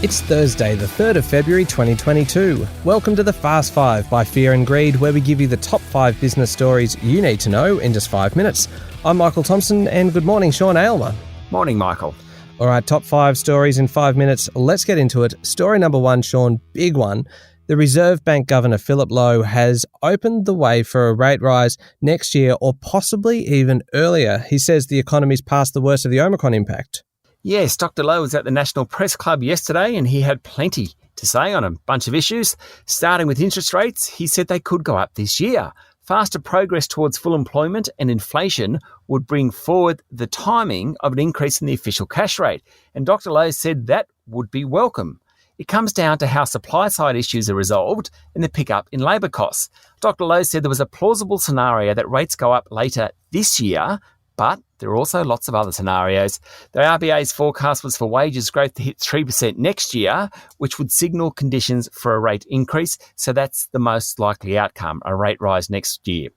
It's Thursday, the 3rd of February 2022. Welcome to the Fast Five by Fear and Greed, where we give you the top 5 business stories you need to know in just 5 minutes. I'm Michael Thompson, and good morning, Sean Aylmer. Morning, Michael. All right, top 5 stories in 5 minutes. Let's get into it. Story number 1, Sean, big one. The Reserve Bank Governor Philip Lowe has opened the way for a rate rise next year or possibly even earlier. He says the economy's past the worst of the Omicron impact. Yes, Dr. Lowe was at the National Press Club yesterday and he had plenty to say on a bunch of issues. Starting with interest rates, he said they could go up this year. Faster progress towards full employment and inflation would bring forward the timing of an increase in the official cash rate. And Dr. Lowe said that would be welcome. It comes down to how supply-side issues are resolved and the pickup in labour costs. Dr. Lowe said there was a plausible scenario that rates go up later this year, but there are also lots of other scenarios. The RBA's forecast was for wages growth to hit 3% next year, which would signal conditions for a rate increase. So that's the most likely outcome, a rate rise next year.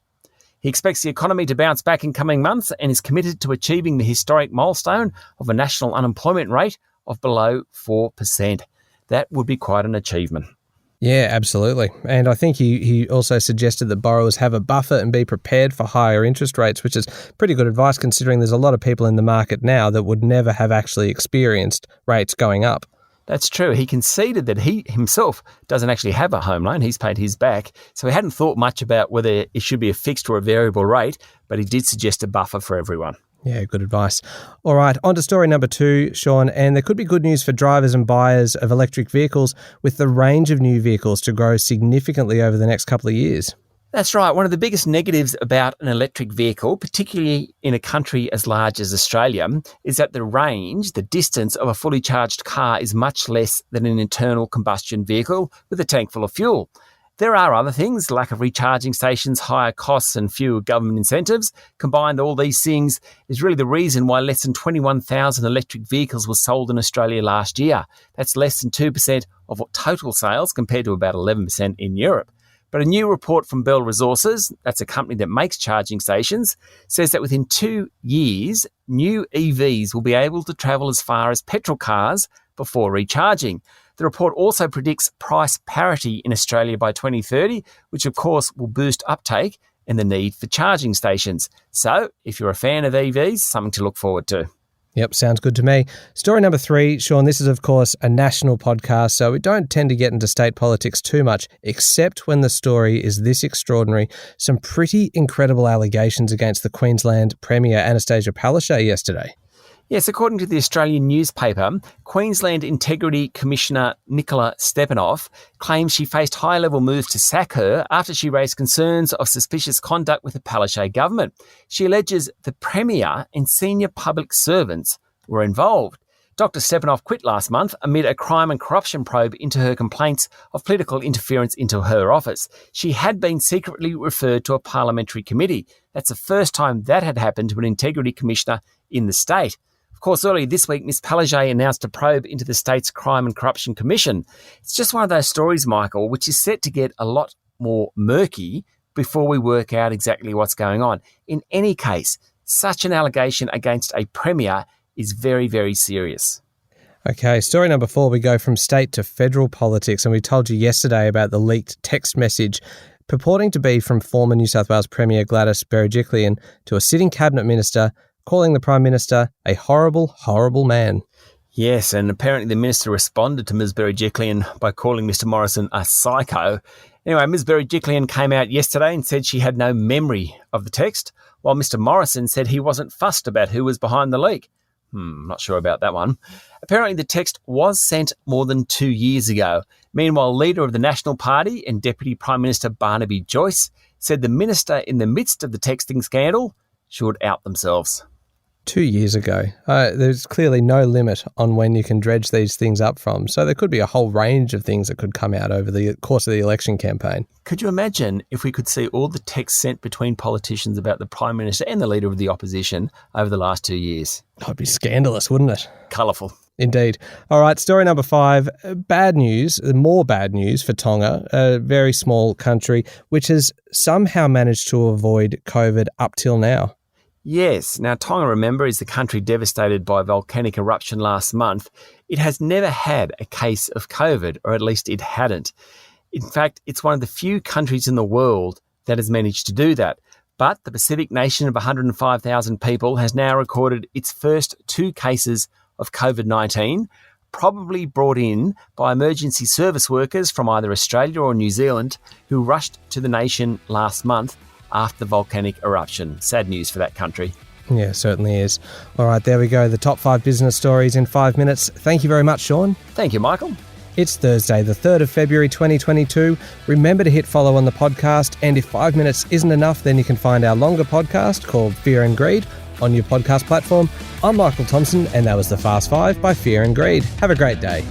He expects the economy to bounce back in coming months and is committed to achieving the historic milestone of a national unemployment rate of below 4%. That would be quite an achievement. Yeah, absolutely. And I think he also suggested that borrowers have a buffer and be prepared for higher interest rates, which is pretty good advice considering there's a lot of people in the market now that would never have actually experienced rates going up. That's true. He conceded that he himself doesn't actually have a home loan. He's paid his back. So he hadn't thought much about whether it should be a fixed or a variable rate, but he did suggest a buffer for everyone. Yeah, good advice. All right, on to story number 2, Sean, and there could be good news for drivers and buyers of electric vehicles with the range of new vehicles to grow significantly over the next couple of years. That's right. One of the biggest negatives about an electric vehicle, particularly in a country as large as Australia, is that the range, the distance of a fully charged car is much less than an internal combustion vehicle with a tank full of fuel. There are other things, lack of recharging stations, higher costs and fewer government incentives. Combined, all these things is really the reason why less than 21,000 electric vehicles were sold in Australia last year. That's less than 2% of total sales compared to about 11% in Europe. But a new report from Bell Resources, that's a company that makes charging stations, says that within 2 years, new EVs will be able to travel as far as petrol cars before recharging. The report also predicts price parity in Australia by 2030, which of course will boost uptake and the need for charging stations. So if you're a fan of EVs, something to look forward to. Yep, sounds good to me. Story number 3, Sean, this is of course a national podcast, so we don't tend to get into state politics too much, except when the story is this extraordinary. Some pretty incredible allegations against the Queensland Premier Anastasia Palaszczuk yesterday. Yes, according to the Australian newspaper, Queensland Integrity Commissioner Nicola Stepanoff claims she faced high-level moves to sack her after she raised concerns of suspicious conduct with the Palaszczuk government. She alleges the Premier and senior public servants were involved. Dr. Stepanoff quit last month amid a crime and corruption probe into her complaints of political interference into her office. She had been secretly referred to a parliamentary committee. That's the first time that had happened to an integrity commissioner in the state. Of course, earlier this week, Ms. Palaszczuk announced a probe into the state's Crime and Corruption Commission. It's just one of those stories, Michael, which is set to get a lot more murky before we work out exactly what's going on. In any case, such an allegation against a premier is very, very serious. Okay, story number 4, we go from state to federal politics, and we told you yesterday about the leaked text message purporting to be from former New South Wales Premier Gladys Berejiklian to a sitting cabinet minister, calling the Prime Minister a horrible, horrible man. Yes, and apparently the minister responded to Ms. Berejiklian by calling Mr. Morrison a psycho. Anyway, Ms. Berejiklian came out yesterday and said she had no memory of the text, while Mr. Morrison said he wasn't fussed about who was behind the leak. Not sure about that one. Apparently the text was sent more than 2 years ago. Meanwhile, leader of the National Party and Deputy Prime Minister Barnaby Joyce said the minister in the midst of the texting scandal should out themselves. 2 years ago. There's clearly no limit on when you can dredge these things up from. So there could be a whole range of things that could come out over the course of the election campaign. Could you imagine if we could see all the texts sent between politicians about the Prime Minister and the Leader of the Opposition over the last 2 years? That'd be scandalous, wouldn't it? Colourful. Indeed. All right, story number 5. Bad news, more bad news for Tonga, a very small country, which has somehow managed to avoid COVID up till now. Yes. Now, Tonga, remember, is the country devastated by a volcanic eruption last month. It has never had a case of COVID, or at least it hadn't. In fact, it's one of the few countries in the world that has managed to do that. But the Pacific nation of 105,000 people has now recorded its first 2 cases of COVID-19, probably brought in by emergency service workers from either Australia or New Zealand who rushed to the nation last month after the volcanic eruption. Sad news for that country. Yeah, certainly is. All right, there we go. The top 5 business stories in 5 minutes. Thank you very much, Sean. Thank you, Michael. It's Thursday, the 3rd of February 2022. Remember to hit follow on the podcast, and if 5 minutes isn't enough, then you can find our longer podcast called Fear and Greed on your podcast platform. I'm Michael Thompson, and that was the Fast 5 by Fear and Greed. Have a great day.